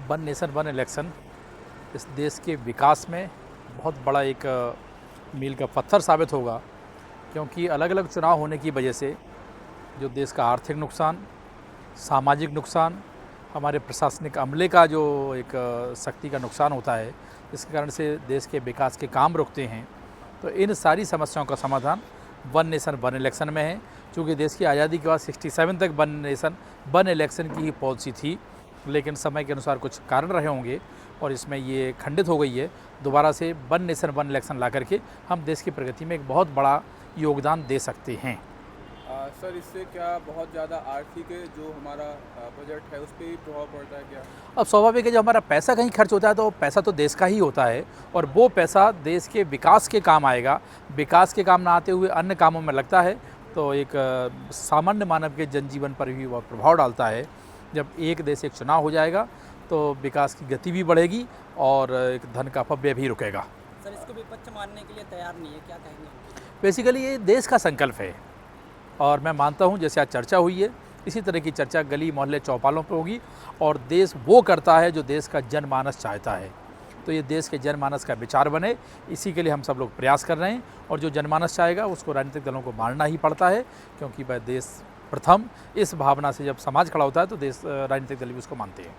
One nation one election इस देश के विकास में बहुत बड़ा एक मील का पत्थर साबित होगा, क्योंकि अलग अलग चुनाव होने की वजह से जो देश का आर्थिक नुकसान, सामाजिक नुकसान, हमारे प्रशासनिक अमले का जो एक शक्ति का नुकसान होता है, इसके कारण से देश के विकास के काम रुकते हैं। तो इन सारी समस्याओं का समाधान वन नेशन वन इलेक्शन में है। चूँकि देश की आज़ादी के बाद 67 तक वन नेशन वन इलेक्शन की ही पॉलिसी थी, लेकिन समय के अनुसार कुछ कारण रहे होंगे और इसमें ये खंडित हो गई है। दोबारा से वन नेशन वन इलेक्शन ला करके हम देश की प्रगति में एक बहुत बड़ा योगदान दे सकते हैं। सर, इससे क्या बहुत ज़्यादा आर्थिक जो हमारा बजट है उस पर भी प्रभाव पड़ता है क्या? अब स्वाभाविक है, जब हमारा पैसा कहीं खर्च होता है तो पैसा तो देश का ही होता है और वो पैसा देश के विकास के काम आएगा। विकास के काम ना आते हुए अन्य कामों में लगता है तो एक सामान्य मानव के जनजीवन पर भी वह प्रभाव डालता है। जब एक देश एक चुनाव हो जाएगा तो विकास की गति भी बढ़ेगी और एक धन का अपव्यय भी रुकेगा। सर, इसको विपक्ष मानने के लिए तैयार नहीं है, क्या कहेंगे? बेसिकली ये देश का संकल्प है और मैं मानता हूँ जैसे आज चर्चा हुई है, इसी तरह की चर्चा गली मोहल्ले चौपालों पर होगी और देश वो करता है जो देश का जनमानस चाहता है। तो ये देश के जनमानस का विचार बने, इसी के लिए हम सब लोग प्रयास कर रहे हैं और जो जनमानस चाहेगा उसको राजनीतिक दलों को मानना ही पड़ता है, क्योंकि वह देश प्रथम इस भावना से जब समाज खड़ा होता है तो देश राजनीतिक दल भी उसको मानते हैं।